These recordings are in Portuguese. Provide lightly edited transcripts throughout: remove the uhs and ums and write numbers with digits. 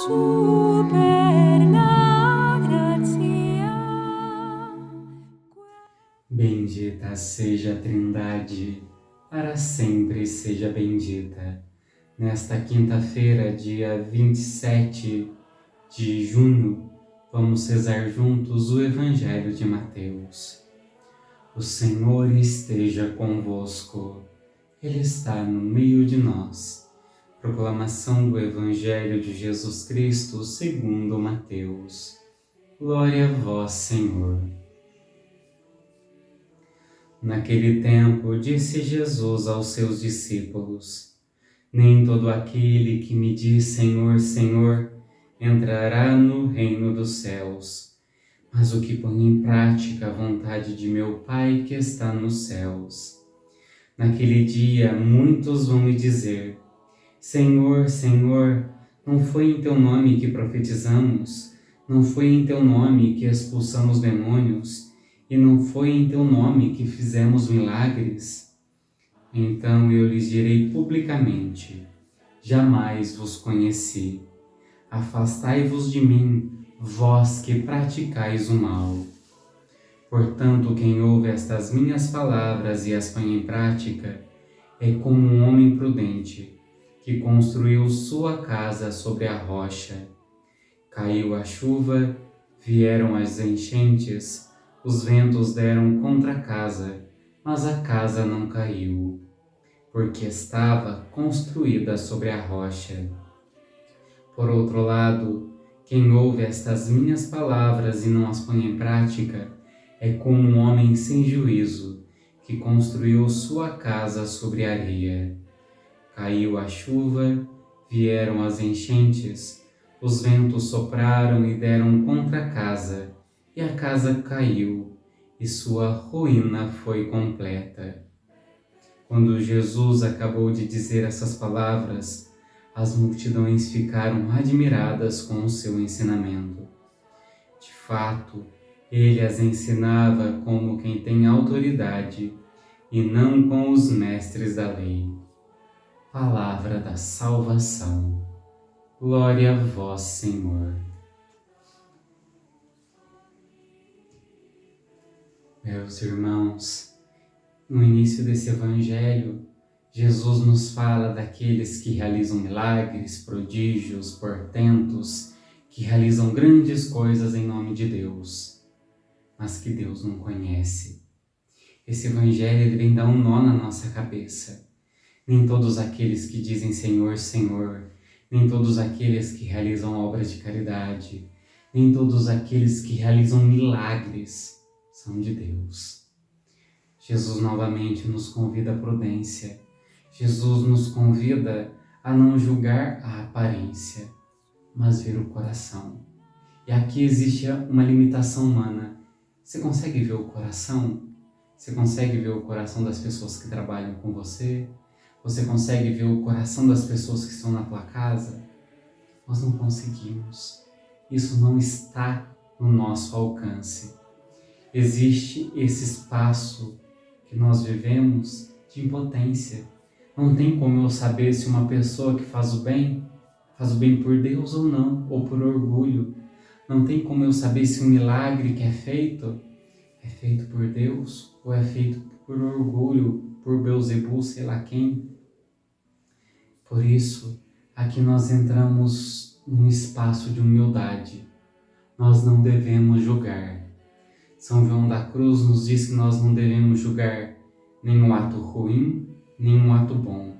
superna gratia. Bendita seja a Trindade, para sempre seja bendita. Nesta quinta-feira, dia 27 de junho, vamos rezar juntos o Evangelho de Mateus. O Senhor esteja convosco, Ele está no meio de nós. Proclamação do Evangelho de Jesus Cristo segundo Mateus. Glória a vós, Senhor. Naquele tempo, disse Jesus aos seus discípulos: Nem todo aquele que me diz Senhor, Senhor, entrará no reino dos céus, mas o que põe em prática a vontade de meu Pai que está nos céus. Naquele dia, muitos vão me dizer: Senhor, Senhor, não foi em teu nome que profetizamos? Não foi em teu nome que expulsamos demônios? E não foi em teu nome que fizemos milagres? Então eu lhes direi publicamente: jamais vos conheci. Afastai-vos de mim, vós que praticais o mal. Portanto, quem ouve estas minhas palavras e as põe em prática é como um homem prudente, que construiu sua casa sobre a rocha. Caiu a chuva, vieram as enchentes, os ventos deram contra a casa, mas a casa não caiu, porque estava construída sobre a rocha. Por outro lado, quem ouve estas minhas palavras e não as põe em prática é como um homem sem juízo, que construiu sua casa sobre a areia. Caiu a chuva, vieram as enchentes, os ventos sopraram e deram contra a casa, e a casa caiu, e sua ruína foi completa. Quando Jesus acabou de dizer essas palavras, as multidões ficaram admiradas com o seu ensinamento. De fato, ele as ensinava como quem tem autoridade, e não com os mestres da lei. Palavra da salvação. Glória a vós, Senhor. Meus irmãos, no início desse Evangelho, Jesus nos fala daqueles que realizam milagres, prodígios, portentos, que realizam grandes coisas em nome de Deus, mas que Deus não conhece. Esse Evangelho ele vem dar um nó na nossa cabeça. Nem todos aqueles que dizem Senhor, Senhor, nem todos aqueles que realizam obras de caridade, nem todos aqueles que realizam milagres são de Deus. Jesus novamente nos convida à prudência. Jesus nos convida a não julgar a aparência, mas ver o coração. E aqui existe uma limitação humana. Você consegue ver o coração? Você consegue ver o coração das pessoas que trabalham com você? Você consegue ver o coração das pessoas que estão na tua casa? Nós não conseguimos. Isso não está no nosso alcance. Existe esse espaço que nós vivemos de impotência. Não tem como eu saber se uma pessoa que faz o bem por Deus ou não, ou por orgulho. Não tem como eu saber se um milagre que é feito por Deus ou é feito por orgulho, por Beelzebul, sei lá quem. Por isso, aqui nós entramos num espaço de humildade. Nós não devemos julgar. São João da Cruz nos diz que nós não devemos julgar nenhum ato ruim, nenhum ato bom.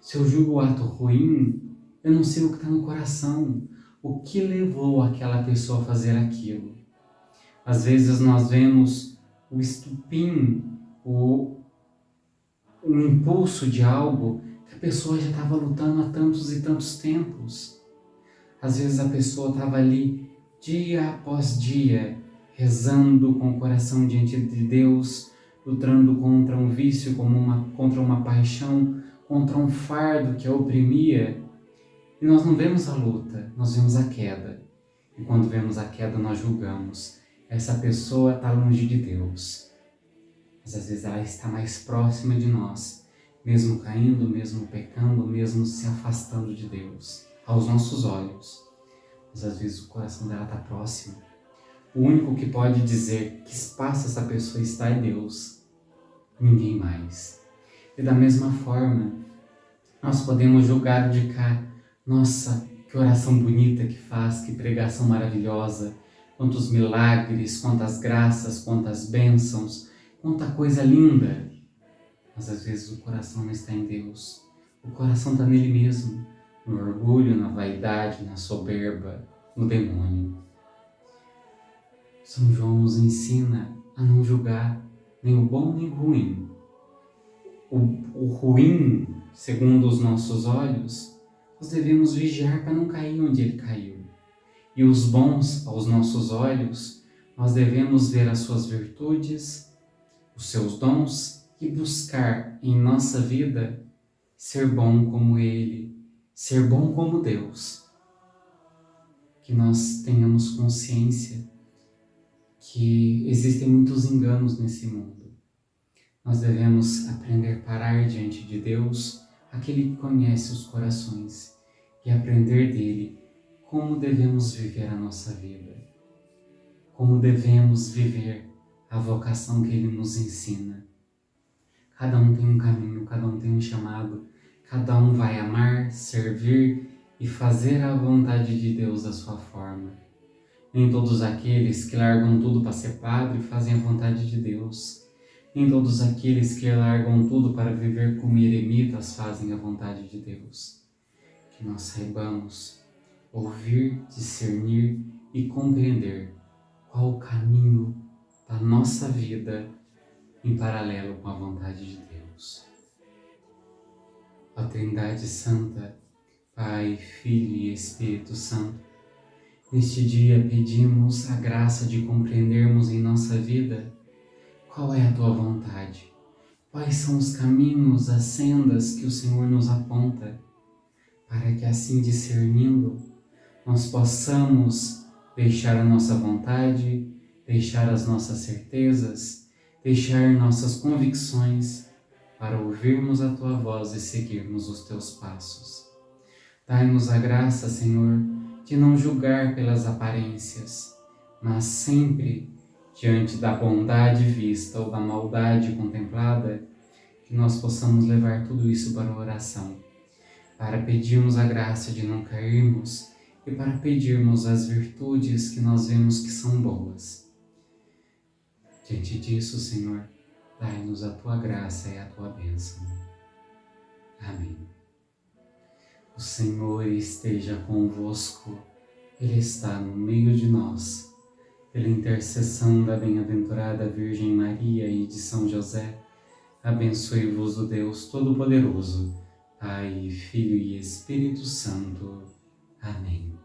Se eu julgo o ato ruim, eu não sei o que está no coração, o que levou aquela pessoa a fazer aquilo. Às vezes nós vemos o estupim, o impulso de algo que a pessoa já estava lutando há tantos e tantos tempos. Às vezes a pessoa estava ali dia após dia, rezando com o coração diante de Deus, lutando contra um vício, contra uma paixão, contra um fardo que a oprimia. E nós não vemos a luta, nós vemos a queda. E quando vemos a queda, nós julgamos. Essa pessoa está longe de Deus. Mas às vezes ela está mais próxima de nós, mesmo caindo, mesmo pecando, mesmo se afastando de Deus, aos nossos olhos. mas às vezes o coração dela está próximo. O único que pode dizer que espaço essa pessoa está é Deus, ninguém mais. E da mesma forma, nós podemos julgar de cá, nossa, que oração bonita que faz, que pregação maravilhosa, quantos milagres, quantas graças, quantas bênçãos, quanta coisa linda. Mas às vezes o coração não está em Deus, o coração está nele mesmo, no orgulho, na vaidade, na soberba, no demônio. São João nos ensina a não julgar nem o bom nem o ruim. O ruim, segundo os nossos olhos, nós devemos vigiar para não cair onde ele caiu. E os bons, aos nossos olhos, nós devemos ver as suas virtudes, os seus dons e buscar em nossa vida ser bom como ele, ser bom como Deus. Que nós tenhamos consciência que existem muitos enganos nesse mundo. Nós devemos aprender a parar diante de Deus, aquele que conhece os corações, e aprender dele como devemos viver a nossa vida, como devemos viver a vocação que ele nos ensina. Cada um tem um caminho, cada um tem um chamado, cada um vai amar, servir e fazer a vontade de Deus da sua forma. Nem todos aqueles que largam tudo para ser padre fazem a vontade de Deus. Nem todos aqueles que largam tudo para viver como eremitas fazem a vontade de Deus. Que nós saibamos ouvir, discernir e compreender qual o caminho da nossa vida em paralelo com a vontade de Deus. A Trindade Santa, Pai, Filho e Espírito Santo, neste dia pedimos a graça de compreendermos em nossa vida qual é a Tua vontade, quais são os caminhos, as sendas que o Senhor nos aponta, para que assim discernindo, nós possamos deixar a nossa vontade, deixar as nossas certezas, deixar nossas convicções para ouvirmos a Tua voz e seguirmos os Teus passos. Dai-nos a graça, Senhor, de não julgar pelas aparências, mas sempre diante da bondade vista ou da maldade contemplada, que nós possamos levar tudo isso para a oração, para pedirmos a graça de não cairmos e para pedirmos as virtudes que nós vemos que são boas. Diante disso, Senhor, dai-nos a Tua graça e a Tua bênção. Amém. O Senhor esteja convosco, Ele está no meio de nós. Pela intercessão da bem-aventurada Virgem Maria e de São José, abençoe-vos o Deus Todo-Poderoso, Pai, Filho e Espírito Santo. Amém.